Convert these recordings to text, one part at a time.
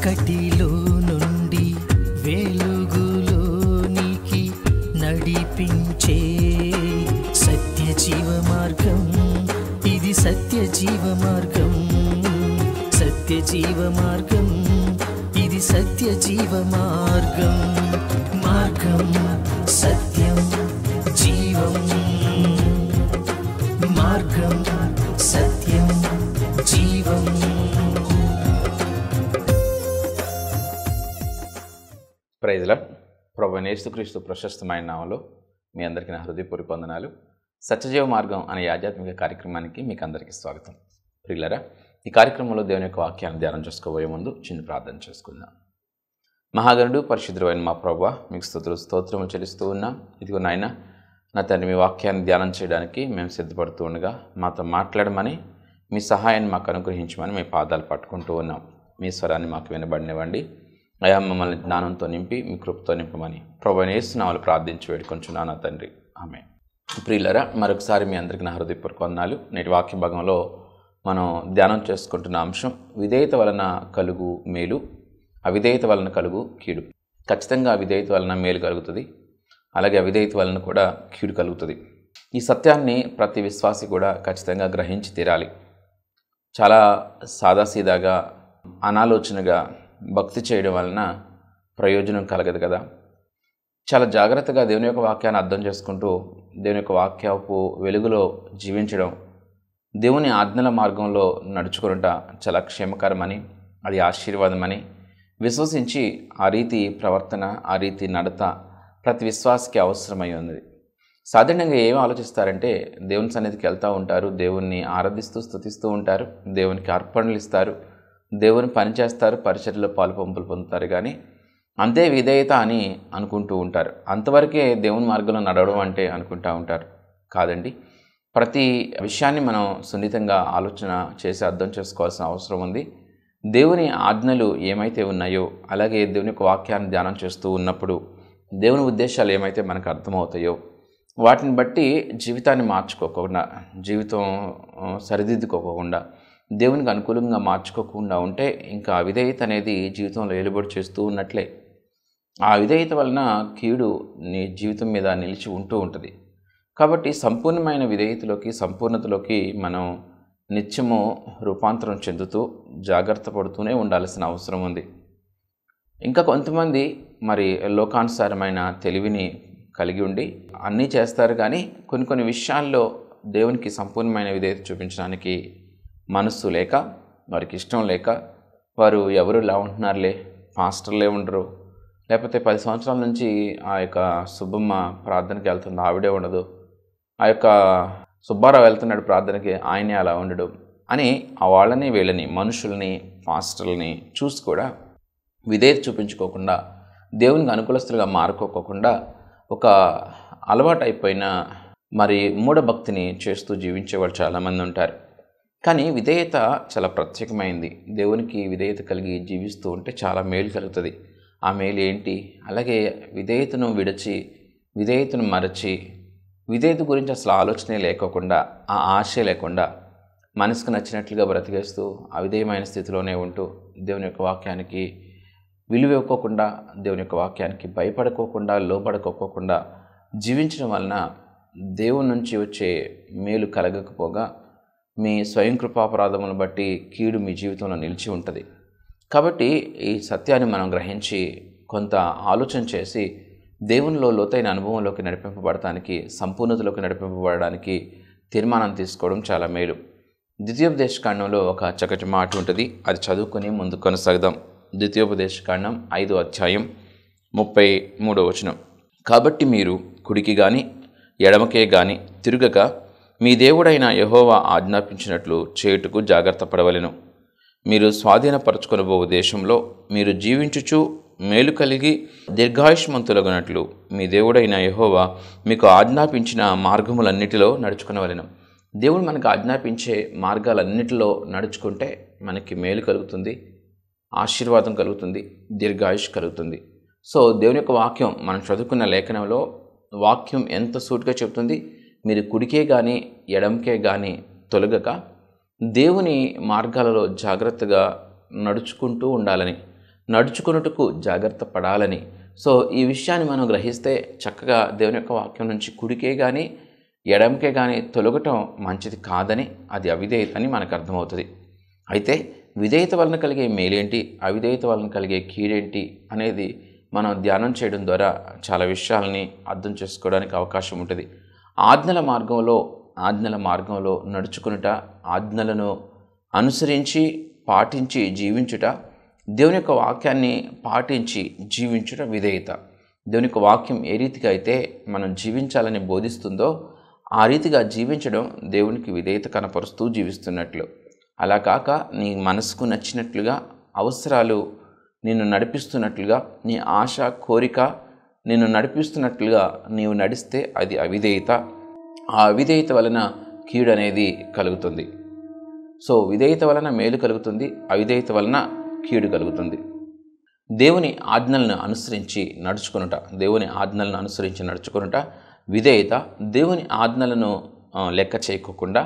చీకటిలో నుండి వెలుగులోనికి నడిపించే సత్య జీవ మార్గం, ఇది సత్య జీవ మార్గం, సత్య జీవ మార్గం, ఇది సత్య జీవ మార్గం. మార్గం సత్యం జీవం, మార్గం సత్యం జీవం. Praise Lord. ప్రభువైన యేసుక్రీస్తు ప్రశస్తమైన నామములో మీ అందరికీ నా హృదయపూర్వక వందనాలు. సత్యజీవ మార్గం అనే ఆధ్యాత్మిక కార్యక్రమానికి మీకు అందరికీ స్వాగతం. ప్రియులారా, ఈ కార్యక్రమంలో దేవుని యొక్క వాక్యాన్ని ధ్యానం చేసుకోబోయే ముందు చిన్న ప్రార్థన చేసుకుందాం. మహాగణుడు పరిశుద్ధుడు అయిన మా ప్రభువా, మీకు స్తోత్రములు చెల్లిస్తూ ఉన్నాం. ఇదిగో నాయన, నా తండ్రి, మీ వాక్యాన్ని ధ్యానం చేయడానికి మేము సిద్ధపడుతూ ఉండగా మాతో మాట్లాడమని, మీ సహాయాన్ని మాకు అనుగ్రహించమని మీ పాదాలు పట్టుకుంటూ ఉన్నాం. మీ స్వరాన్ని మాకు వినబడినవ్వండి. అయా, మమ్మల్ని జ్ఞానంతో నింపి మీ కృపతో నింపమని ప్రభువైన యేసు నామములో ప్రార్థించి వేడుకొంచున్నాను నా తండ్రి, ఆమేన్. ప్రియులారా, మరొకసారి మీ అందరికీ నా హృదయపూర్వక వందనాలు. నేటి వాక్య భాగంలో మనం ధ్యానం చేసుకుంటున్న అంశం విధేయత వలన కలుగు మేలు, అవిధేయత వలన కలుగు కీడు. ఖచ్చితంగా అవిధేయత వలన మేలు కలుగుతుంది, అలాగే అవిధేయత వలన కూడా కీడు కలుగుతుంది. ఈ సత్యాన్ని ప్రతి విశ్వాసి కూడా ఖచ్చితంగా గ్రహించి తీరాలి. చాలా సాదాసీదాగా అనాలోచనగా భక్తి చేయడం వలన ప్రయోజనం కలగదు కదా. చాలా జాగ్రత్తగా దేవుని యొక్క వాక్యాన్ని అర్థం చేసుకుంటూ దేవుని యొక్క వాక్యపు వెలుగులో జీవించడం, దేవుని ఆజ్ఞల మార్గంలో నడుచుకుంట చాలా క్షేమకరమని, అది ఆశీర్వాదమని విశ్వసించి ఆ రీతి ప్రవర్తన, ఆ రీతి నడత ప్రతి విశ్వాసకి అవసరమై ఉంది. సాధారణంగా ఏం ఆలోచిస్తారంటే, దేవుని సన్నిధికి వెళ్తూ ఉంటారు, దేవుణ్ణి ఆరాధిస్తూ స్తుతిస్తూ ఉంటారు, దేవునికి అర్పణలు ఇస్తారు, దేవుని పని చేస్తారు, పరిచర్యలో పాలుపంపులు పొందుతారు, కానీ అంతే విధేయత అని అనుకుంటూ ఉంటారు. అంతవరకే దేవుని మార్గంలో నడవడం అంటే అనుకుంటూ ఉంటారు. కాదండి, ప్రతి విషయాన్ని మనం సున్నితంగా ఆలోచన చేసి అర్థం చేసుకోవాల్సిన అవసరం ఉంది. దేవుని ఆజ్ఞలు ఏమైతే ఉన్నాయో, అలాగే దేవుని యొక్క వాక్యాన్ని ధ్యానం చేస్తూ ఉన్నప్పుడు దేవుని ఉద్దేశాలు ఏమైతే మనకు అర్థమవుతాయో వాటిని బట్టి జీవితాన్ని మార్చుకోకుండా, జీవితం సరిదిద్దుకోకుండా, దేవునికి అనుకూలంగా మార్చుకోకుండా ఉంటే ఇంకా అవిధేయత అనేది జీవితంలో ఏలుబడి చేస్తూ ఉన్నట్లే. ఆ అవిధేయత వలన కీడు నీ జీవితం మీద నిలిచి ఉంటూ ఉంటుంది. కాబట్టి సంపూర్ణమైన విధేయతలోకి, సంపూర్ణతలోకి మనం నిత్యము రూపాంతరం చెందుతూ జాగ్రత్త పడుతూనే ఉండాల్సిన అవసరం ఉంది. ఇంకా కొంతమంది మరి లోకానుసారమైన తెలివిని కలిగి ఉండి అన్నీ చేస్తారు, కానీ కొన్ని విషయాల్లో దేవునికి సంపూర్ణమైన విధేయత చూపించడానికి మనస్సు లేక, వారికి ఇష్టం లేక, వారు ఎవరు ఇలా ఉంటున్నారులే, పాస్టర్లే ఉండరు, లేకపోతే 10 సంవత్సరాల నుంచి ఆ యొక్క సుబ్బమ్మ ప్రార్థనకి వెళ్తుంది, ఆవిడే ఉండదు, ఆ యొక్క సుబ్బారావు వెళ్తున్నాడు ప్రార్థనకి, ఆయనే అలా ఉండడు అని ఆ వాళ్ళని వీళ్ళని మనుషుల్ని, పాస్టర్లని చూసి కూడా విధేయత చూపించుకోకుండా, దేవునికి అనుకూలస్తులుగా మారుకోకుండా ఒక అలవాటు అయిపోయిన మరి మూఢభక్తిని చేస్తూ జీవించేవాళ్ళు చాలామంది ఉంటారు. కానీ విధేయత చాలా ప్రత్యేకమైంది. దేవునికి విధేయత కలిగి జీవిస్తూ ఉంటే చాలా మేలు కలుగుతుంది. ఆ మేలు ఏంటి? అలాగే విధేయతను విడిచి, విధేయతను మరచి, విధేయత గురించి అసలు ఆలోచనే లేకోకుండా, ఆ ఆశ లేకుండా మనసుకు నచ్చినట్లుగా బ్రతికేస్తూ అవిధేయమైన స్థితిలోనే ఉంటూ దేవుని యొక్క వాక్యానికి విలువ ఇవ్వకోకుండా, దేవుని యొక్క వాక్యానికి భయపడుకోకుండా, లోబడుకోకుండా జీవించడం వలన దేవుని నుంచి వచ్చే మేలు కలగకపోగా మీ స్వయం కృపాపరాధములను బట్టి కీడు మీ జీవితంలో నిలిచి ఉంటుంది. కాబట్టి ఈ సత్యాన్ని మనం గ్రహించి కొంత ఆలోచన చేసి దేవునిలో లోతైన అనుభవంలోకి నడిపింపబడటానికి, సంపూర్ణతలోకి నడిపింపబడడానికి తీర్మానం తీసుకోవడం చాలా మేలు. ద్వితీయోపదేశకాండంలో ఒక చక్కటి మాట ఉంటుంది, అది చదువుకొని ముందు కొనసాగుదాం. ద్వితీయోపదేశకాండం 5వ అధ్యాయం 33వ వచనం. కాబట్టి మీరు కుడికి గాని ఎడమకే గాని తిరుగక మీ దేవుడైన యెహోవా ఆజ్ఞాపించినట్లు చేయుటకు జాగ్రత్త పడవలెను. మీరు స్వాధీనపరచుకొనబో దేశంలో మీరు జీవించుచు మేలు కలిగి దీర్ఘాయుష్మంతులగునట్లు మీ దేవుడైన యెహోవా మీకు ఆజ్ఞాపించిన మార్గములన్నిటిలో నడుచుకొనవలెను. దేవుడు మనకు ఆజ్ఞాపించే మార్గాలన్నిటిలో నడుచుకుంటే మనకి మేలు కలుగుతుంది, ఆశీర్వాదం కలుగుతుంది, దీర్ఘాయుష్ కలుగుతుంది. సో దేవుని యొక్క వాక్యం మనం చదువుకున్న లేఖనంలో వాక్యం ఎంత సూటిగా చెప్తుంది, మీరు కుడికే కానీ ఎడంకే కానీ తొలగక దేవుని మార్గాలలో జాగ్రత్తగా నడుచుకుంటూ ఉండాలని, నడుచుకొనుటకు జాగ్రత్త పడాలని. సో ఈ విషయాన్ని మనం గ్రహిస్తే చక్కగా దేవుని యొక్క వాక్యం నుంచి కుడికే కానీ ఎడమకే కానీ తొలగటం మంచిది కాదని, అది అవిధేయత అని మనకు అర్థమవుతుంది. అయితే విధేయత వలన కలిగే మేలేంటి, అవిధేయత వలన కలిగే కీడేంటి అనేది మనం ధ్యానం చేయడం ద్వారా చాలా విషయాలని అర్థం చేసుకోవడానికి అవకాశం ఉంటుంది. ఆజ్ఞల మార్గంలో నడుచుకునుట, ఆజ్ఞలను అనుసరించి పాటించి జీవించుట, దేవుని యొక్క వాక్యాన్ని పాటించి జీవించుట విధేయత. దేవుని యొక్క వాక్యం ఏ రీతిగా అయితే మనం జీవించాలని బోధిస్తుందో ఆ రీతిగా జీవించడం దేవునికి విధేయత కనపరుస్తూ జీవిస్తున్నట్లు. అలా కాక నీ మనసుకు నచ్చినట్లుగా, అవసరాలు నిన్ను నడిపిస్తున్నట్లుగా, నీ ఆశ కోరిక నిన్ను నడిపిస్తున్నట్లుగా నీవు నడిస్తే అది అవిధేయత. ఆ అవిధేయత వలన కీడు అనేది కలుగుతుంది. సో విధేయత వలన మేలు కలుగుతుంది, అవిధేయత వలన కీడు కలుగుతుంది. దేవుని ఆజ్ఞలను అనుసరించి నడుచుకొనుట విధేయత. దేవుని ఆజ్ఞలను లెక్క చేయకోకుండా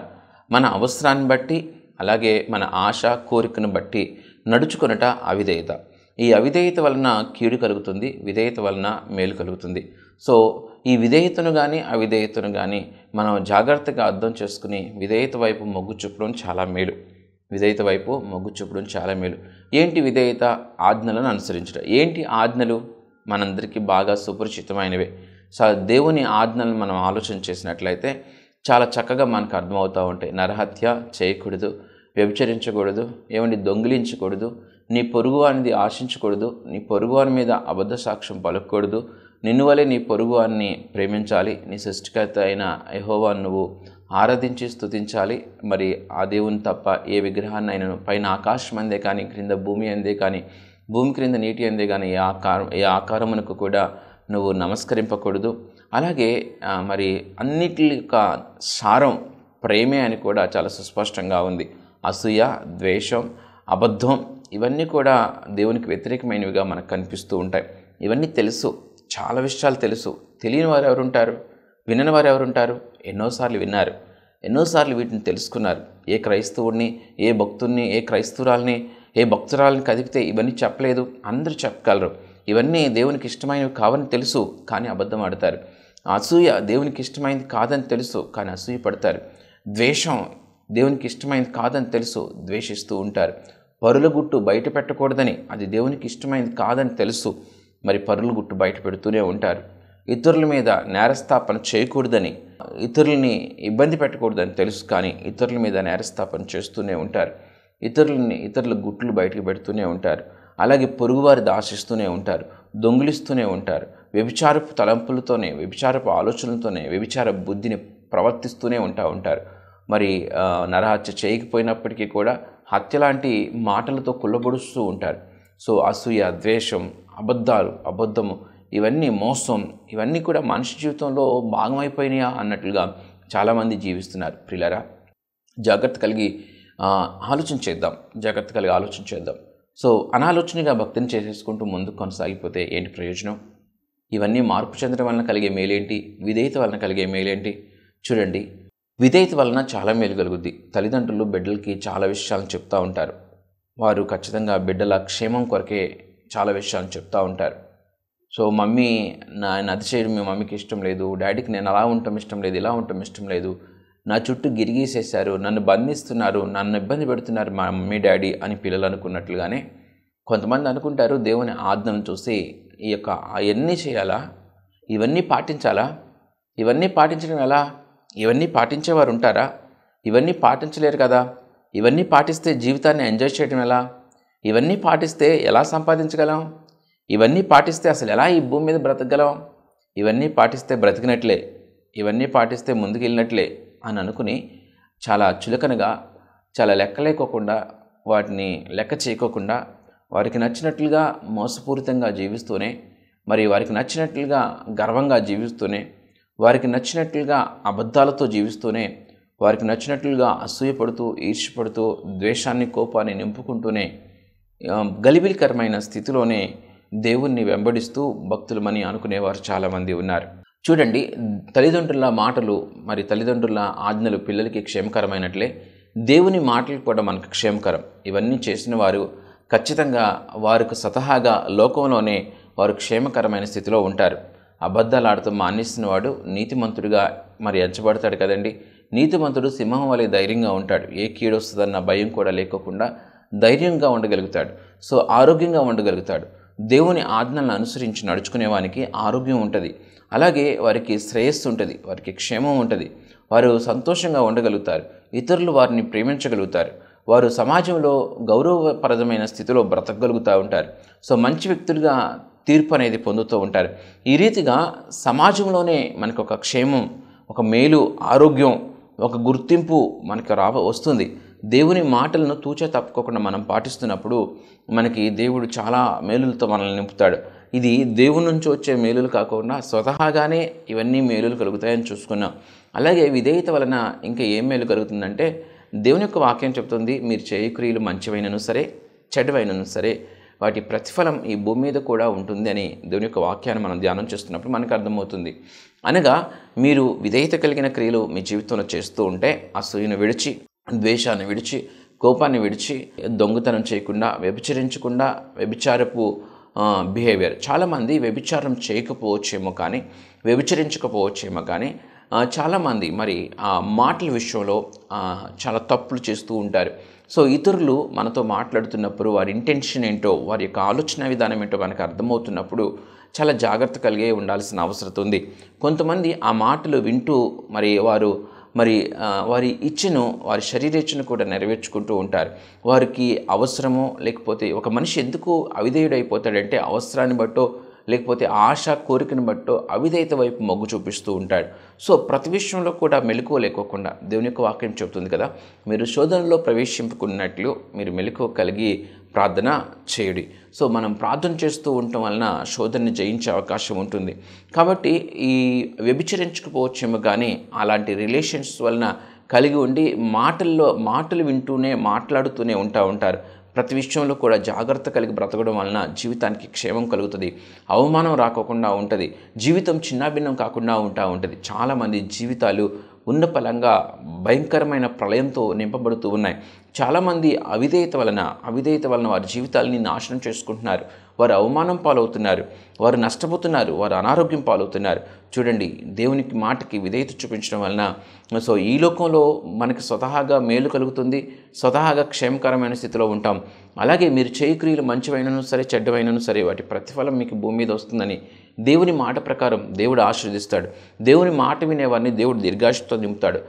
మన అవసరాన్ని బట్టి, అలాగే మన ఆశ కోరికను బట్టి నడుచుకొనుట అవిధేయత. ఈ అవిధేయత వలన కీడు కలుగుతుంది, విధేయత వలన మేలు కలుగుతుంది. సో ఈ విధేయతను కానీ అవిధేయతను కానీ మనం జాగ్రత్తగా అర్థం చేసుకుని విధేయత వైపు మొగ్గు చూపడం చాలా మేలు. ఏంటి విధేయత? ఆజ్ఞలను అనుసరించడం. ఏంటి ఆజ్ఞలు? మనందరికీ బాగా సుపరిచితమైనవే. సో దేవుని ఆజ్ఞలను మనం ఆలోచన చేసినట్లయితే చాలా చక్కగా మనకు అర్థమవుతూ ఉంటాయి. నరహత్య చేయకూడదు, వ్యభిచరించకూడదు, దొంగిలించకూడదు, నీ పొరుగువానిది ఆశించకూడదు, నీ పొరుగువాని మీద అబద్ధ సాక్ష్యం పలకకూడదు, నిన్ను వలె నీ పొరుగువాన్ని ప్రేమించాలి, నీ సృష్టికర్త అయిన యెహోవాను నువ్వు ఆరాధించి స్తుతించాలి. మరి ఆ దేవుని తప్ప ఏ విగ్రహాన్ని అయినను పైన ఆకాశం అందే కానీ, క్రింద భూమి అందే కానీ, భూమి క్రింద నీటి అందే కానీ ఏ ఆకారమునకు కూడా నువ్వు నమస్కరింపకూడదు. అలాగే మరి అన్నిటి యొక్క సారం ప్రేమే అని కూడా చాలా సుస్పష్టంగా ఉంది. అసూయ, ద్వేషం, అబద్ధం ఇవన్నీ కూడా దేవునికి వ్యతిరేకమైనవిగా మనకు కనిపిస్తూ ఉంటాయి. ఇవన్నీ తెలుసు, చాలా విషయాలు తెలుసు. తెలియని వారు ఎవరుంటారు? వినని వారు ఎవరుంటారు? ఎన్నోసార్లు విన్నారు, ఎన్నోసార్లు వీటిని తెలుసుకున్నారు. ఏ క్రైస్తవుడిని, ఏ భక్తుడిని, ఏ క్రైస్తవురాల్ని, ఏ భక్తురాలని కదిపితే ఇవన్నీ చెప్పలేదు, అందరూ చెప్పగలరు. ఇవన్నీ దేవునికి ఇష్టమైనవి కావని తెలుసు, కానీ అబద్ధం ఆడతారు. అసూయ దేవునికి ఇష్టమైనది కాదని తెలుసు, కానీ అసూయ పడతారు. ద్వేషం దేవునికి ఇష్టమైనది కాదని తెలుసు, ద్వేషిస్తూ ఉంటారు. పరుల గుట్టు బయట పెట్టకూడదని, అది దేవునికి ఇష్టమైనది కాదని తెలుసు, మరి పరుల గుట్టు బయట పెడుతూనే ఉంటారు. ఇతరుల మీద నేరస్థాపన చేయకూడదని, ఇతరులని ఇబ్బంది పెట్టకూడదని తెలుసు, కానీ ఇతరుల మీద నేరస్థాపన చేస్తూనే ఉంటారు. ఇతరుల గుట్లు బయటకు పెడుతూనే ఉంటారు. అలాగే పొరుగువారిది ఆశిస్తూనే ఉంటారు, దొంగిలిస్తూనే ఉంటారు. వ్యభిచారపు తలంపులతోనే, వ్యభిచారపు ఆలోచనలతోనే, వ్యభిచార బుద్ధిని ప్రవర్తిస్తూనే ఉంటారు. మరి నరహత్య చేయకపోయినప్పటికీ కూడా హత్య లాంటి మాటలతో కుళ్ళబొడుస్తూ ఉంటారు. సో అసూయ, ద్వేషం, అబద్ధము, ఇవన్నీ మోసం, ఇవన్నీ కూడా మనిషి జీవితంలో భాగమైపోయినాయా అన్నట్లుగా చాలామంది జీవిస్తున్నారు. ప్రియులారా, జాగ్రత్త కలిగి ఆలోచన చేద్దాం. సో అనాలోచనగా భక్తిని చేసేసుకుంటూ ముందుకు కొనసాగిపోతే ఏంటి ప్రయోజనం? ఇవన్నీ మార్పు చెందడం వలన కలిగే మేలేంటి? విధేయత వలన కలిగే మేలేంటి? చూడండి, విధేయత వలన చాలా మేలు కలుగుద్ది. తల్లిదండ్రులు బిడ్డలకి చాలా విషయాలను చెప్తూ ఉంటారు. వారు ఖచ్చితంగా బిడ్డల క్షేమం కొరకే చాలా విషయాలను చెప్తూ ఉంటారు. సో మమ్మీ నేను అది చేయడం మీ మమ్మీకి ఇష్టం లేదు, డాడీకి నేను అలా ఉండటం ఇష్టం లేదు, ఇలా ఉండటం ఇష్టం లేదు, నా చుట్టూ గిరిగీసేశారు, నన్ను బంధిస్తున్నారు, నన్ను ఇబ్బంది పెడుతున్నారు మా మమ్మీ డాడీ అని పిల్లలు అనుకున్నట్లుగానే కొంతమంది అనుకుంటారు. దేవుని ఆజ్ఞను చూసి అవన్నీ చేయాలా, ఇవన్నీ పాటించాలా, ఇవన్నీ పాటించడం ఎలా, ఇవన్నీ పాటించేవారు ఉంటారా, ఇవన్నీ పాటించలేరు కదా, ఇవన్నీ పాటిస్తే జీవితాన్ని ఎంజాయ్ చేయడం ఎలా, ఇవన్నీ పాటిస్తే ఎలా సంపాదించగలం, ఇవన్నీ పాటిస్తే అసలు ఎలా ఈ భూమి మీద బ్రతకగలం, ఇవన్నీ పాటిస్తే బ్రతికినట్లే, ఇవన్నీ పాటిస్తే ముందుకు వెళ్ళినట్లే అని అనుకుని చాలా చులకనగా, చాలా లెక్కలేకోకుండా, వాటిని లెక్క చేయకోకుండా, వారికి నచ్చినట్లుగా మోసపూరితంగా జీవిస్తూనే, మరి వారికి నచ్చినట్లుగా గర్వంగా జీవిస్తూనే, వారికి నచ్చినట్లుగా అబద్ధాలతో జీవిస్తూనే, వారికి నచ్చినట్లుగా అసూయపడుతూ, ఈర్ష్యపడుతూ, ద్వేషాన్ని, కోపాన్ని నింపుకుంటూనే గలిబిలికరమైన స్థితిలోనే దేవుణ్ణి వెంబడిస్తూ భక్తులమని అనుకునేవారు చాలామంది ఉన్నారు. చూడండి, తల్లిదండ్రుల మాటలు, మరి తల్లిదండ్రుల ఆజ్ఞలు పిల్లలకి క్షేమకరమైనట్లే దేవుని మాటలు కూడా మనకు క్షేమకరం. ఇవన్నీ చేసిన వారు ఖచ్చితంగా వారికి స్వతహాగా లోకంలోనే వారు క్షేమకరమైన స్థితిలో ఉంటారు. అబద్ధాలు ఆడుతూ మానేసిన వాడు నీతిమంతుడిగా మరి ఎంచబడతాడు కదండి. నీతిమంతుడు సింహం వలె ధైర్యంగా ఉంటాడు. ఏ కీడు వస్తుందన్న భయం కూడా లేకోకుండా ధైర్యంగా ఉండగలుగుతాడు. సో ఆరోగ్యంగా ఉండగలుగుతాడు. దేవుని ఆజ్ఞలను అనుసరించి నడుచుకునేవానికి ఆరోగ్యం ఉంటుంది. అలాగే వారికి శ్రేయస్సు ఉంటుంది, వారికి క్షేమం ఉంటుంది. వారు సంతోషంగా ఉండగలుగుతారు. ఇతరులు వారిని ప్రేమించగలుగుతారు. వారు సమాజంలో గౌరవప్రదమైన స్థితిలో బ్రతకగలుగుతూ ఉంటారు. సో మంచి వ్యక్తులుగా తీర్పు అనేది పొందుతూ ఉంటారు. ఈ రీతిగా సమాజంలోనే మనకు ఒక క్షేమం, ఒక మేలు, ఆరోగ్యం, ఒక గుర్తింపు మనకు వస్తుంది. దేవుని మాటలను తూచా తప్పుకోకుండా మనం పాటిస్తున్నప్పుడు మనకి దేవుడు చాలా మేలులతో మనల్ని నింపుతాడు. ఇది దేవుని నుంచి వచ్చే మేలులు కాకుండా స్వతహాగానే ఇవన్నీ మేలులు కలుగుతాయని చూసుకున్నాం. అలాగే విధేయత వలన ఇంకా ఏం మేలు కలుగుతుందంటే, దేవుని యొక్క వాక్యం చెప్తుంది, మీరు చేయు క్రియలు మంచివైనను సరే చెడ్డవైనను సరే వాటి ప్రతిఫలం ఈ భూమి మీద కూడా ఉంటుంది అని దేవుని యొక్క వాక్యాన్ని మనం ధ్యానం చేస్తున్నప్పుడు మనకు అర్థమవుతుంది. అనగా మీరు విధేయత కలిగిన క్రియలు మీ జీవితంలో చేస్తూ ఉంటే అసూయను విడిచి, ద్వేషాన్ని విడిచి, కోపాన్ని విడిచి, దొంగతనం చేయకుండా, వ్యభిచరించకుండా, వ్యభిచారపు బిహేవియర్, చాలామంది వ్యభిచారం చేయకపోవచ్చేమో కానీ, వ్యభిచరించకపోవచ్చేమో కానీ చాలామంది మరి ఆ మాటల విషయంలో చాలా తప్పులు చేస్తూ ఉంటారు. సో ఇతరులు మనతో మాట్లాడుతున్నప్పుడు వారి ఇంటెన్షన్ ఏంటో, వారి యొక్క ఆలోచన విధానం ఏంటో మనకు అర్థమవుతున్నప్పుడు చాలా జాగ్రత్త కలిగే ఉండాల్సిన అవసరం ఉంది. కొంతమంది ఆ మాటలు వింటూ వారి ఇచ్చను, వారి శరీరేచ్ఛను కూడా నెరవేర్చుకుంటూ ఉంటారు. వారికి అవసరమో లేకపోతే ఒక మనిషి ఎందుకు అవిధేయుడైపోతాడంటే అవసరాన్ని బట్టో లేకపోతే ఆశ కోరికను బట్టో అవిధేయత వైపు మొగ్గు చూపిస్తూ ఉంటాడు. సో ప్రతి విషయంలో కూడా మెలకువ లేకోకుండా దేవుని యొక్క వాక్యం చెబుతుంది కదా, మీరు శోధనలో ప్రవేశింపుకున్నట్లు మీరు మెలకువ కలిగి ప్రార్థన చేయుడి. సో మనం ప్రార్థన చేస్తూ ఉండటం వలన శోధనని జయించే అవకాశం ఉంటుంది. కాబట్టి ఈ వ్యభిచరించకపోవచ్చేమో కానీ అలాంటి రిలేషన్స్ వలన కలిగి ఉండి మాటలు వింటూనే మాట్లాడుతూనే ఉంటారు. ప్రతి విషయంలో కూడా జాగ్రత్త కలిగి బ్రతకడం వలన జీవితానికి క్షేమం కలుగుతుంది, అవమానం రాకోకుండా ఉంటుంది, జీవితం చిన్నాభిన్నం కాకుండా ఉంటుంది. చాలామంది జీవితాలు ఉన్నపలంగా భయంకరమైన ప్రళయంతో నింపబడుతూ ఉన్నాయి. చాలామంది అవిధేయత వలన వారి జీవితాలని నాశనం చేసుకుంటున్నారు. వారు అవమానం పాలవుతున్నారు, వారు నష్టపోతున్నారు, వారు అనారోగ్యం పాలవుతున్నారు. చూడండి, దేవునికి మాటకి విధేయత చూపించడం వలన సో ఈ లోకంలో మనకి స్వతహాగా మేలు కలుగుతుంది, స్వతహాగా క్షేమకరమైన స్థితిలో ఉంటాం. అలాగే మీరు చేయి క్రియలు మంచివైనను సరే చెడ్డవైనను సరే వాటి ప్రతిఫలం మీకు భూమి మీద వస్తుందని దేవుని మాట ప్రకారం దేవుడు ఆశీర్వదిస్తాడు. దేవుని మాట వినేవారిని దేవుడు దీర్ఘాయుష్తో నింపుతాడు.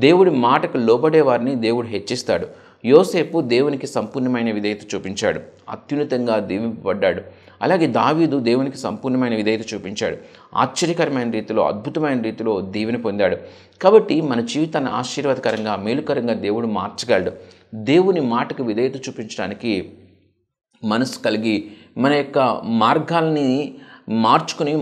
దేవుడి మాటకు లోబడే వారిని దేవుడు హెచ్చిస్తాడు. యోసేపు దేవునికి సంపూర్ణమైన విధేయత చూపించాడు, అత్యున్నతంగా దీవింపబడ్డాడు. అలాగే దావీదు దేవునికి సంపూర్ణమైన విధేయత చూపించాడు, ఆశ్చర్యకరమైన రీతిలో, అద్భుతమైన రీతిలో దీవెన పొందాడు. కాబట్టి మన జీవితాన్ని ఆశీర్వాదకరంగా, మేలుకరంగా దేవుడు మార్చగలడు. దేవుని మాటకు విధేయత చూపించడానికి మనసు కలిగి మన యొక్క మార్గాల్ని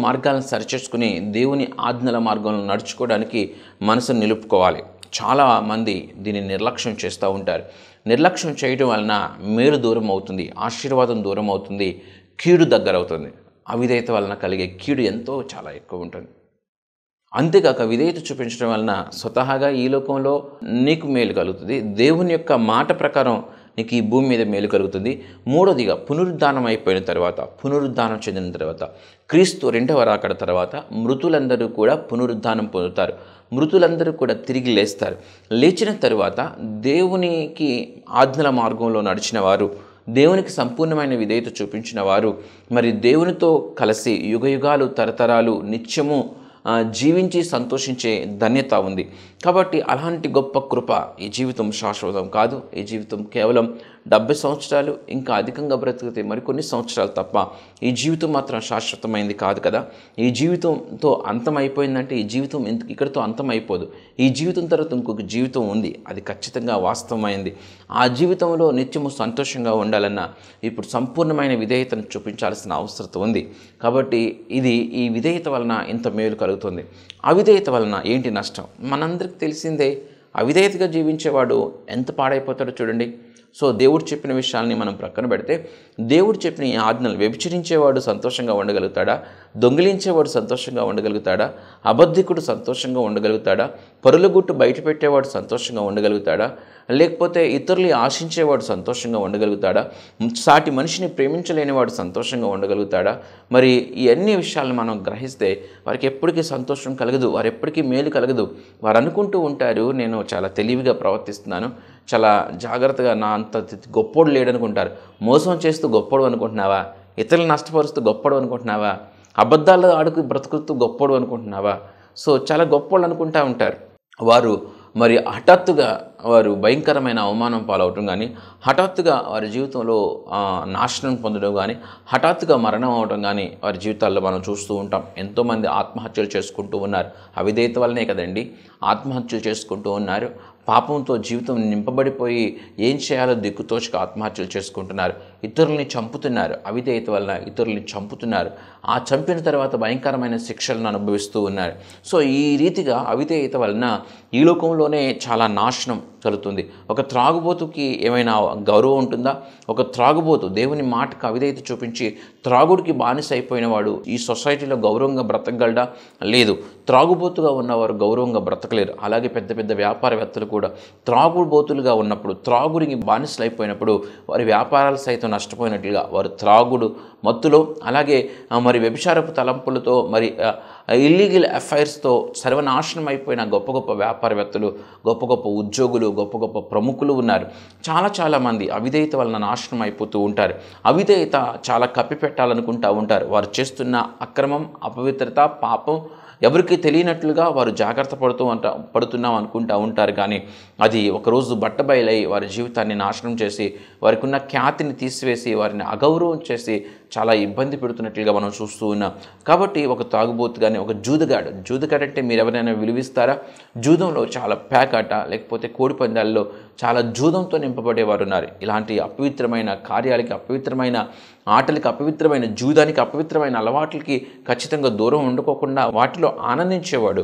మార్గాలను సరిచేసుకుని దేవుని ఆజ్ఞల మార్గంలో నడుచుకోవడానికి మనసును నిలుపుకోవాలి. చాలామంది దీన్ని నిర్లక్ష్యం చేస్తూ ఉంటారు. నిర్లక్ష్యం చేయడం వలన మేలు దూరం అవుతుంది, ఆశీర్వాదం దూరం అవుతుంది, కీడు దగ్గర అవుతుంది. అవిధేయత వలన కలిగే కీడు చాలా ఎక్కువ ఉంటుంది. అంతేకాక విధేయత చూపించడం వలన స్వతహాగా ఈ లోకంలో నీకు మేలు కలుగుతుంది, దేవుని యొక్క మాట ప్రకారం నీకు ఈ భూమి మీద మేలు కలుగుతుంది. మూడోదిగా పునరుద్ధానం అయిపోయిన తర్వాత, పునరుద్ధానం చెందిన తర్వాత, క్రీస్తు రెండవ రాకడ తర్వాత మృతులందరూ కూడా పునరుద్ధానం పొందుతారు. మృతులందరూ కూడా తిరిగి లేస్తారు. లేచిన తరువాత దేవునికి ఆజ్ఞల మార్గంలో నడిచిన వారు, దేవునికి సంపూర్ణమైన విధేయత చూపించిన వారు మరి దేవునితో కలిసి యుగయుగాలు తరతరాలు నిత్యము జీవించి సంతోషించే ధన్యత ఉంది. కాబట్టి అలాంటి గొప్ప కృప, ఈ జీవితం శాశ్వతం కాదు. ఈ జీవితం కేవలం 70 సంవత్సరాలు, ఇంకా అధికంగా బ్రతికితే మరికొన్ని సంవత్సరాలు తప్ప ఈ జీవితం మాత్రం శాశ్వతమైంది కాదు కదా. ఈ జీవితంతో అంతమైపోయిందంటే ఈ జీవితం ఇక్కడితో అంతమైపోదు. ఈ జీవితం తర్వాత ఇంకొక జీవితం ఉంది, అది ఖచ్చితంగా వాస్తవమైంది. ఆ జీవితంలో నిత్యము సంతోషంగా ఉండాలన్నా ఇప్పుడు సంపూర్ణమైన విధేయతను చూపించాల్సిన అవసరం ఉంది. కాబట్టి ఈ విధేయత వలన ఇంత మేలు కలుగుతుంది. అవిధేయత వలన ఏంటి నష్టం మనందరికీ తెలిసిందే. అవిధేయతగా జీవించేవాడు ఎంత పాడైపోతాడో చూడండి. సో దేవుడు చెప్పిన విషయాల్ని మనం ప్రక్కన పెడితే, దేవుడు చెప్పిన ఈ ఆజ్ఞలు వ్యభిచరించేవాడు సంతోషంగా ఉండగలుగుతాడా? దొంగిలించేవాడు సంతోషంగా ఉండగలుగుతాడా? అబద్ధికుడు సంతోషంగా ఉండగలుగుతాడా? పరులగుట్టు బయట పెట్టేవాడు సంతోషంగా ఉండగలుగుతాడా? లేకపోతే ఇతరులు ఆశించేవాడు సంతోషంగా ఉండగలుగుతాడా? సాటి మనిషిని ప్రేమించలేనివాడు సంతోషంగా ఉండగలుగుతాడా? మరి ఈ అన్ని విషయాలను మనం గ్రహిస్తే వారికి ఎప్పటికీ సంతోషం కలగదు, వారు ఎప్పటికీ మేలు కలగదు. వారు అనుకుంటూ ఉంటారు, నేను చాలా తెలివిగా ప్రవర్తిస్తున్నాను, చాలా జాగ్రత్తగా, నా అంత గొప్పోడు లేడనుకుంటారు. మోసం చేస్తూ గొప్పోడు అనుకుంటున్నావా? ఇతరులు నష్టపరుస్తూ గొప్పడు అనుకుంటున్నావా? అబద్ధాలు ఆడుకు బ్రతుకుతూ గొప్పోడు అనుకుంటున్నావా? సో చాలా గొప్పోళ్ళు అనుకుంటూ ఉంటారు. వారు మరి హఠాత్తుగా వారు భయంకరమైన అవమానం పాలవటం కానీ, హఠాత్తుగా వారి జీవితంలో నాశనం పొందడం కానీ, హఠాత్తుగా మరణం అవడం కానీ వారి జీవితాల్లో మనం చూస్తూ ఉంటాం. ఎంతోమంది ఆత్మహత్యలు చేసుకుంటూ ఉన్నారు. అవిధేయత వల్లనే కదండి ఆత్మహత్యలు చేసుకుంటూ ఉన్నారు. పాపంతో జీవితం నింపబడిపోయి ఏం చేయాలో దిక్కుతోచక ఆత్మహత్యలు చేసుకుంటున్నారు. ఇతరుల్ని చంపుతున్నారు. అవిధేయత వలన ఇతరుల్ని చంపుతున్నారు. ఆ చంపిన తర్వాత భయంకరమైన శిక్షలను అనుభవిస్తూ ఉన్నారు. సో ఈ రీతిగా అవిధేయత వలన ఈ లోకంలోనే చాలా నాశనం కలుగుతుంది. ఒక త్రాగుబోతుకి ఏమైనా గౌరవం ఉంటుందా? ఒక త్రాగుబోతు దేవుని మాటకు అవిధేయత చూపించి త్రాగుడికి బానిస అయిపోయినవాడు ఈ సొసైటీలో గౌరవంగా బ్రతకగలడా? లేదు. త్రాగుబోతుగా ఉన్నవారు గౌరవంగా బ్రతకలేరు. అలాగే పెద్ద పెద్ద వ్యాపారవేత్తలు కూడా త్రాగుబోతులుగా ఉన్నప్పుడు, త్రాగుడికి బానిసలు అయిపోయినప్పుడు వారి వ్యాపారాలు సైతం నష్టపోయినట్లుగా, వారు త్రాగుడు మత్తులో, అలాగే మరి వ్యభిచారపు తలంపులతో, మరి ఇల్లీగల్ అఫైర్స్తో సర్వనాశనం అయిపోయిన గొప్ప గొప్ప వ్యాపారవేత్తలు, గొప్ప గొప్ప ఉద్యోగులు, గొప్ప గొప్ప ప్రముఖులు ఉన్నారు. చాలామంది అవిధేయత వలన నాశనం అయిపోతూ ఉంటారు. అవిధేయత చాలా కప్పిపెట్టాలనుకుంటూ ఉంటారు. వారు చేస్తున్న అక్రమం, అపవిత్రత, పాపం ఎవరికి తెలియనట్లుగా వారు జాగ్రత్త పడుతున్నాం అనుకుంటూ ఉంటారు. కానీ అది ఒకరోజు బట్టబయలై వారి జీవితాన్ని నాశనం చేసి, వారికి ఉన్న ఖ్యాతిని తీసివేసి, వారిని అగౌరవం చేసి చాలా ఇబ్బంది పెడుతున్నట్లుగా మనం చూస్తూ ఉన్నాం. కాబట్టి ఒక తాగుబోతు కానీ, ఒక జూదగాడు అంటే మీరు ఎవరైనా విలువిస్తారా? జూదంలో చాలా పేకాట, లేకపోతే కోడి పందాల్లో చాలా జూదంతో నింపబడేవారు ఉన్నారు. ఇలాంటి అపవిత్రమైన కార్యాలకి, అపవిత్రమైన ఆటలకి, అపవిత్రమైన జూదానికి, అపవిత్రమైన అలవాట్లకి ఖచ్చితంగా దూరం ఉండుకోకుండా వాటిలో ఆనందించేవాడు,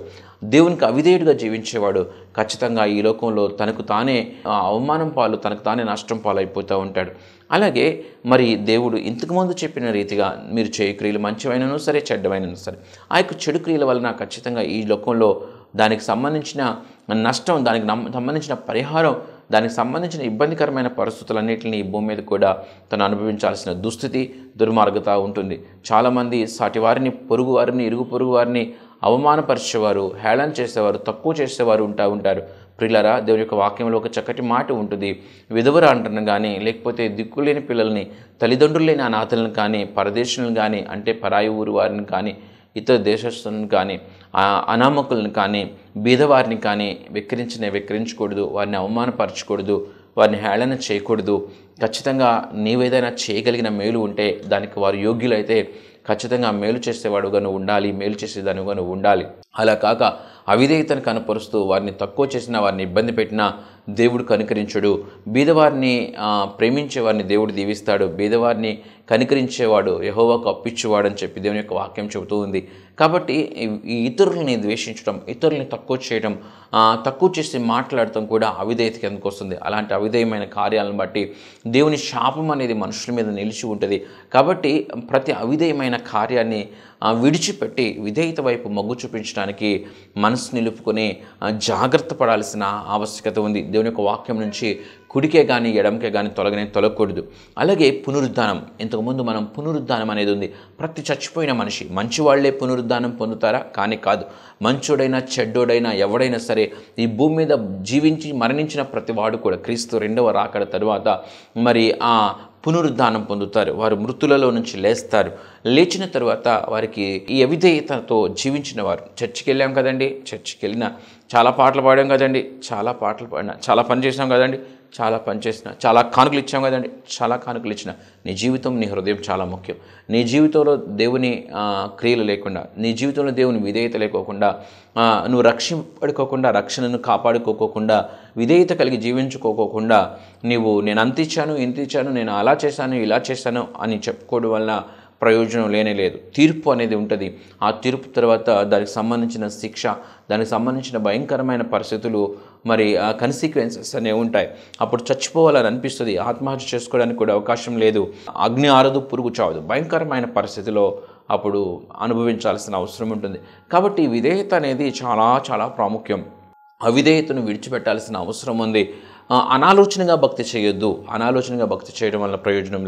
దేవునికి అవిధేయుడిగా జీవించేవాడు ఖచ్చితంగా ఈ లోకంలో తనకు తానే అవమానం పాలు, తనకు తానే నష్టం పాలు అయిపోతూ ఉంటాడు. అలాగే మరి దేవుడు ఇంతకుముందు చెప్పిన రీతిగా మీరు చేయ క్రియలు మంచివైనను సరే, చెడ్డమైనను సరే, ఆ యొక్క చెడు క్రియల వలన ఖచ్చితంగా ఈ లోకంలో దానికి సంబంధించిన నష్టం, దానికి సంబంధించిన పరిహారం, దానికి సంబంధించిన ఇబ్బందికరమైన పరిస్థితులన్నింటినీ ఈ భూమి మీద కూడా తను అనుభవించాల్సిన దుస్థితి, దుర్మార్గత ఉంటుంది. చాలామంది సాటి వారిని, పొరుగు వారిని, ఇరుగు పొరుగు వారిని అవమానపరిచేవారు, హేళన చేసేవారు, తక్కువ చేసేవారు ఉంటారు. ప్రియులారా, దేవుని యొక్క వాక్యంలో ఒక చక్కటి మాట ఉంటుంది. విధవరాంటను కానీ, లేకపోతే దిక్కులేని పిల్లల్ని, తల్లిదండ్రులు లేని అనాథలను కానీ, పరదేశులను కానీ, అంటే పరాయి ఊరు వారిని కానీ, ఇతర దేశస్తులను కానీ, అనామకులను కానీ, బీదవారిని కానీ వెక్కిరించకూడదు, వారిని అవమానపరచకూడదు, వారిని హేళన చేయకూడదు. ఖచ్చితంగా నీవేదైనా చేయగలిగిన మేలు ఉంటే దానికి వారు యోగ్యులైతే ఖచ్చితంగా మేలు చేసేవాడుగా నువ్వు ఉండాలి, మేలు చేసేదానిగా నువ్వు ఉండాలి. అలా కాక అవిధేయతను కనపరుస్తూ వారిని తక్కువ చేసినా, వారిని ఇబ్బంది పెట్టినా దేవుడు కనికరించడు. బీదవారిని ప్రేమించేవారిని దేవుడు దీవిస్తాడు. బీదవారిని కనికరించేవాడు యెహోవాకు అప్పిచ్చేవాడు అని చెప్పి దేవుని యొక్క వాక్యం చెబుతూ ఉంది. కాబట్టి ఈ ఇతరులని ద్వేషించడం, ఇతరులని తక్కువ చేయడం, తక్కువ చేసి మాట్లాడటం కూడా అవిధేయతకి ఎందుకు వస్తుంది. అలాంటి అవిధేయమైన కార్యాలను బట్టి దేవుని శాపం అనేది మనుషుల మీద నిలిచి ఉంటుంది. కాబట్టి ప్రతి అవిధేయమైన కార్యాన్ని విడిచిపెట్టి విధేయత వైపు మొగ్గు చూపించడానికి మనసు నిలుపుకొని జాగ్రత్త పడాల్సిన ఆవశ్యకత ఉంది. దేవుని యొక్క వాక్యం నుంచి కుడికే కానీ ఎడమకే కానీ తొలగకూడదు. అలాగే పునరుద్ధానం, ఇంతకుముందు మనం పునరుద్ధానం అనేది ఉంది. ప్రతి చచ్చిపోయిన మనిషి, మంచి వాళ్లే పునరుద్ధానం పొందుతారా? కానీ కాదు. మంచోడైనా చెడ్డోడైనా ఎవడైనా సరే ఈ భూమి మీద జీవించి మరణించిన ప్రతి వాడు కూడా క్రీస్తు రెండవ రాకడ తరువాత మరి ఆ పునరుద్ధానం పొందుతారు. వారు మృతులలో నుంచి లేస్తారు. లేచిన తర్వాత వారికి ఈ అవిధేయతతో జీవించిన వారు, చర్చికి వెళ్ళాం కదండి, చర్చికి వెళ్ళినా చాలా పాటలు పాడాం కదండి, చాలా పాటలు పాడినా, చాలా పని చేసాం కదండి, చాలా పని చేసిన, చాలా కానుకలు ఇచ్చాం కదండి, చాలా కానుకలు ఇచ్చిన, నీ జీవితం, నీ హృదయం చాలా ముఖ్యం. నీ జీవితంలో దేవుని క్రియలు లేకుండా, నీ జీవితంలో దేవుని విధేయత లేకోకుండా, నువ్వు రక్షింపడుకోకుండా, రక్షణను కాపాడుకోకుండా, విధేయత కలిగి జీవించుకోకుండా నీవు నేను అంత ఇచ్చాను, ఇంత ఇచ్చాను, నేను అలా చేశాను, ఇలా చేశాను అని చెప్పుకోవడం వలన ప్రయోజనం లేదు. తీర్పు అనేది ఉంటుంది. ఆ తీర్పు తర్వాత దానికి సంబంధించిన శిక్ష, దానికి సంబంధించిన భయంకరమైన పరిస్థితులు, మరి కన్సిక్వెన్సెస్ అనేవి ఉంటాయి. అప్పుడు చచ్చిపోవాలని అనిపిస్తుంది. ఆత్మహత్య చేసుకోవడానికి కూడా అవకాశం లేదు. అగ్ని ఆరదు, పురుగు చావదు. భయంకరమైన పరిస్థితిలో అప్పుడు అనుభవించాల్సిన అవసరం ఉంటుంది. కాబట్టి విధేయత అనేది చాలా చాలా ప్రాముఖ్యం. అవిధేయతను విడిచిపెట్టాల్సిన అవసరం ఉంది. అనాలోచనగా భక్తి చేయొద్దు. అనాలోచనగా భక్తి చేయడం వల్ల ప్రయోజనం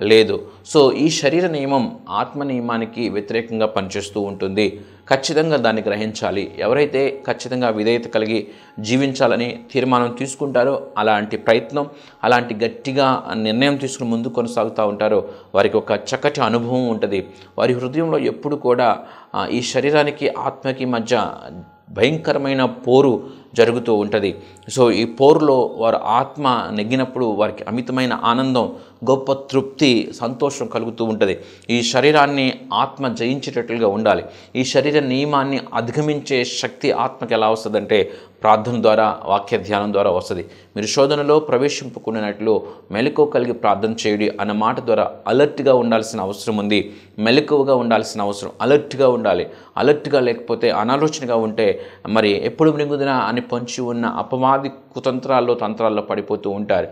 లేదు. సో ఈ శరీర నియమం ఆత్మ నియమానికి వ్యతిరేకంగా పనిచేస్తూ ఉంటుంది. ఖచ్చితంగా దాన్ని గ్రహించాలి. ఎవరైతే ఖచ్చితంగా విధేయత కలిగి జీవించాలని తీర్మానం తీసుకుంటారో, అలాంటి ప్రయత్నం, అలాంటి గట్టిగా నిర్ణయం తీసుకుని ముందు కొనసాగుతూ ఉంటారో వారికి ఒక చక్కటి అనుభవం ఉంటుంది. వారి హృదయంలో ఎప్పుడు కూడా ఈ శరీరానికి ఆత్మకి మధ్య భయంకరమైన పోరు జరుగుతూ ఉంటుంది. సో ఈ పోరులో వారు ఆత్మ నెగ్గినప్పుడు వారికి అమితమైన ఆనందం, గొప్ప తృప్తి, సంతోషం కలుగుతూ ఉంటుంది. ఈ శరీరాన్ని ఆత్మ జయించేటట్లుగా ఉండాలి. ఈ శరీర నియమాన్ని అధిగమించే శక్తి ఆత్మకి ఎలా వస్తుందంటే ప్రార్థన ద్వారా, వాక్య ధ్యానం ద్వారా వస్తుంది. మీరు శోధనలో ప్రవేశింపుకున్నట్లు మెలకువ కలిగి ప్రార్థన చేయుడి అన్న మాట ద్వారా అలర్ట్గా ఉండాల్సిన అవసరం ఉంది. మెలకువగా ఉండాల్సిన అవసరం, అలర్ట్గా ఉండాలి. అలర్ట్గా లేకపోతే, అనాలోచనగా ఉంటే మరి ఎప్పుడు మృంగుదినా అని పొంచి ఉన్న అపవాది కుతంత్రాల్లో, తంత్రాల్లో పడిపోతూ ఉంటారు.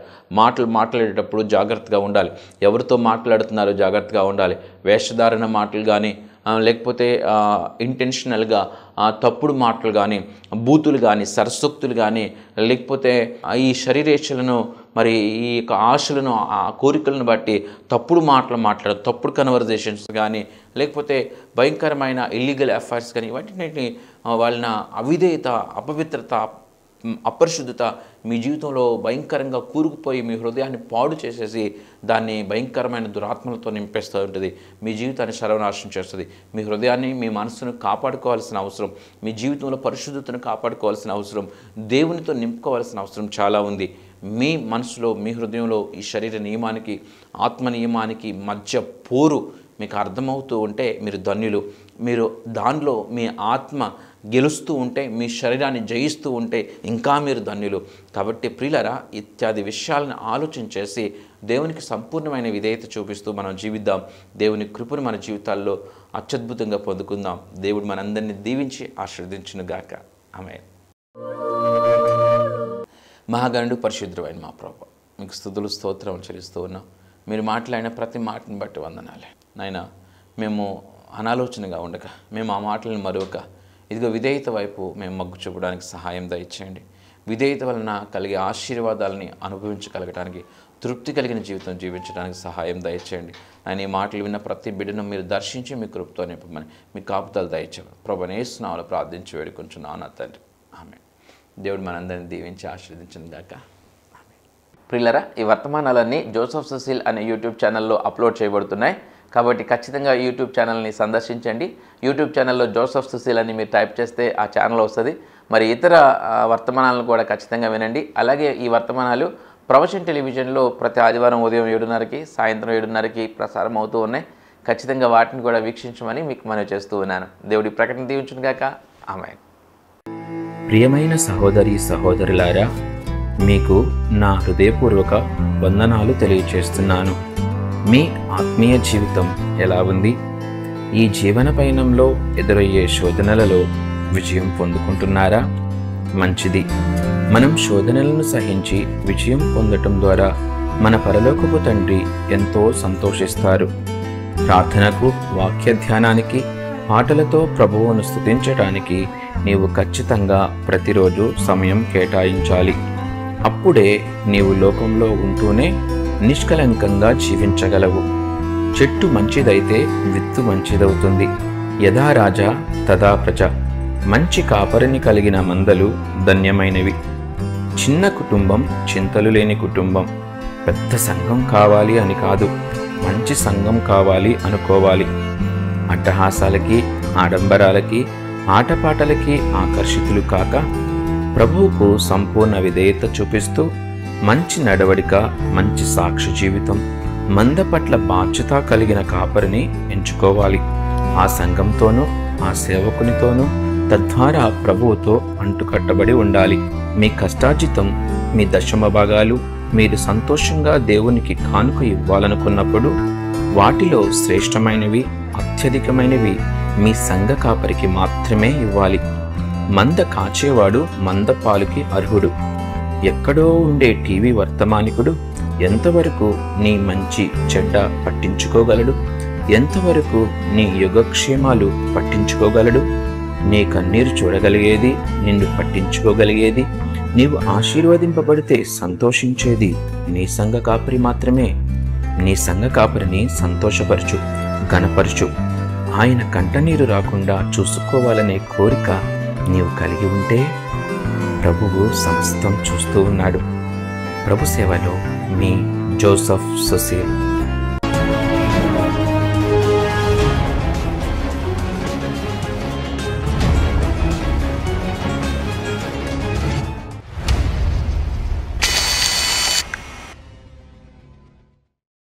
మాట్లాడేటప్పుడు జాగ్రత్తగా ఉండాలి. ఎవరితో మాట్లాడుతున్నారో జాగ్రత్తగా ఉండాలి. వేషధారణ మాటలు కానీ, లేకపోతే ఇంటెన్షనల్గా తప్పుడు మాటలు కానీ, బూతులు కానీ, సరసోక్తులు కానీ, లేకపోతే ఈ శరీరేచ్ఛలను, మరి ఈ యొక్క ఆశలను, ఆ కోరికలను బట్టి తప్పుడు మాట్లాడు, తప్పుడు కన్వర్జేషన్స్ కానీ, లేకపోతే భయంకరమైన ఇల్లీగల్ అఫైర్స్ కానీ, వాటిని వాళ్ళ అవిధేయత, అపవిత్రత, అపరిశుద్ధత మీ జీవితంలో భయంకరంగా కూరుకుపోయి మీ హృదయాన్ని పాడు చేసేసి దాన్ని భయంకరమైన దురాత్మలతో నింపేస్తూ ఉంటుంది. మీ జీవితాన్ని సర్వనాశనం చేస్తుంది. మీ హృదయాన్ని, మీ మనసును కాపాడుకోవాల్సిన అవసరం, మీ జీవితంలో పరిశుద్ధతను కాపాడుకోవాల్సిన అవసరం, దేవునితో నింపుకోవాల్సిన అవసరం చాలా ఉంది. మీ మనసులో, మీ హృదయంలో ఈ శరీర నియమానికి, ఆత్మ నియమానికి మధ్య పోరు మీకు అర్థమవుతూ ఉంటే మీరు ధన్యులు. మీరు దానిలో మీ ఆత్మ గెలుస్తూ ఉంటే, మీ శరీరాన్ని జయిస్తూ ఉంటే ఇంకా మీరు ధన్యులు. కాబట్టి ప్రియులారా, ఇత్యాది విషయాలను ఆలోచించేసి దేవునికి సంపూర్ణమైన విధేయత చూపిస్తూ మనం జీవిద్దాం. దేవుని కృపను మన జీవితాల్లో అత్యద్భుతంగా పొందుకుందాం. దేవుడు మనందరినీ దీవించి ఆశీర్వదించునుగాక. ఆమేన్. మహాగణుడు, పరిశుద్ధుడైన మా ప్రభువా, మీకు స్తుతులు, స్తోత్రం చెల్లిస్తూ ఉన్నాం. మీరు మాట్లాడిన ప్రతి మాటను బట్టి వందనాలే నాయనా. మేము అనాలోచనగా ఉండక, మేము ఆ మాటలను మరొక ఇదిగో విధేయత వైపు మేము మొగ్గు చూపడానికి సహాయం దయచేయండి. విధేయత వలన కలిగే ఆశీర్వాదాలని అనుభవించగలగడానికి, తృప్తి కలిగిన జీవితం జీవించడానికి సహాయం దయచేయండి. ఆయన ఈ మాటలు విన్న ప్రతి బిడ్డను మీరు దర్శించి మీ కృపతో నింపమని, మీ కాపుదలు దయచేయండి. ప్రభువా యేసు నామములో ప్రార్థించి వేడుకొంచున్నాను నా తండ్రి. ఆమేన్. దేవుడు మనందరినీ దీవించి ఆశీర్వదించును గాక. ఆమేన్. ప్రియులారా, ఈ వర్తమానాలన్నీ జోసెఫ్ సుశీల్ అనే యూట్యూబ్ ఛానల్లో అప్లోడ్ చేయబడుతున్నాయి. కాబట్టి ఖచ్చితంగా యూట్యూబ్ ఛానల్ని సందర్శించండి. యూట్యూబ్ ఛానల్లో జోసెఫ్ సుశీల్ అని మీరు టైప్ చేస్తే ఆ ఛానల్ వస్తుంది. మరి ఇతర వర్తమానాలను కూడా ఖచ్చితంగా వినండి. అలాగే ఈ వర్తమానాలు ప్రవచన్ టెలివిజన్లో ప్రతి ఆదివారం ఉదయం 7:30కి, సాయంత్రం 7:30కి ప్రసారం అవుతూ ఉన్నాయి. ఖచ్చితంగా వాటిని కూడా వీక్షించమని మీకు మనవి చేస్తూ ఉన్నాను. దేవుడి ప్రకటన దీవించును గాక. ఆమేన్. ప్రియమైన సహోదరి సహోదరులారా, మీకు నా హృదయపూర్వక వందనాలు తెలియచేస్తున్నాను. మీ ఆత్మీయ జీవితం ఎలా ఉంది? ఈ జీవన పయనంలో ఎదురయ్యే శోధనలలో విజయం పొందుకుంటున్నారా? మంచిది. మనం శోధనలను సహించి విజయం పొందటం ద్వారా మన పరలోకపు తండ్రి ఎంతో సంతోషిస్తారు. ప్రార్థనకు, వాక్య ధ్యానానికి, పాటలతో ప్రభువును స్తుతించటానికి నీవు ఖచ్చితంగా ప్రతిరోజు సమయం కేటాయించాలి. అప్పుడే నీవు లోకంలో ఉంటూనే నిష్కలంకంగా జీవించగలవు. చెట్టు మంచిదైతే విత్తు మంచిదవుతుంది. యథా రాజా తదా ప్రజ. మంచి కాపరిని కలిగిన మందలు ధన్యమైనవి. చిన్న కుటుంబం చింతలు లేని కుటుంబం. పెద్ద సంఘం కావాలి అని కాదు, మంచి సంఘం కావాలి అనుకోవాలి. అట్టహాసాలకి, ఆడంబరాలకి, ఆటపాటలకి ఆకర్షితులు కాక ప్రభువుకు సంపూర్ణ విధేయత చూపిస్తూ మంచి నడవడిక, మంచి సాక్షి జీవితం, మంద పట్ల బాధ్యత కలిగిన కాపరిని ఎంచుకోవాలి. ఆ సంఘంతోనూ, ఆ సేవకునితోనూ, తద్వారా ప్రభువుతో అంటుకట్టబడి ఉండాలి. మీ కష్టార్జితం, మీ దశమ భాగాలు మీరు సంతోషంగా దేవునికి కానుక ఇవ్వాలనుకున్నప్పుడు వాటిలో శ్రేష్టమైనవి, అత్యధికమైనవి మీ సంఘ కాపరికి మాత్రమే ఇవ్వాలి. మంద కాచేవాడు మంద పాలుకి అర్హుడు. ఎక్కడో ఉండే టీవీ వర్తమానికుడు ఎంతవరకు నీ మంచి చెడ్డ పట్టించుకోగలడు? ఎంతవరకు నీ యోగక్షేమాలు పట్టించుకోగలడు? నీ కన్నీరు చూడగలిగేది, నిన్ను పట్టించుకోగలిగేది, నీవు ఆశీర్వదింపబడితే సంతోషించేది నీ సంఘ కాపరి మాత్రమే. నీ సంఘ కాపరిని సంతోషపరచు, ఘనపరచు. ఆయన కంటనీరు రాకుండా చూసుకోవాలనే కోరిక నీవు కలిగి ఉంటే ప్రభువు సమస్తం చూస్తూ ఉన్నాడు. ప్రభు సేవలో మీ జోసెఫ్ సుశీల్.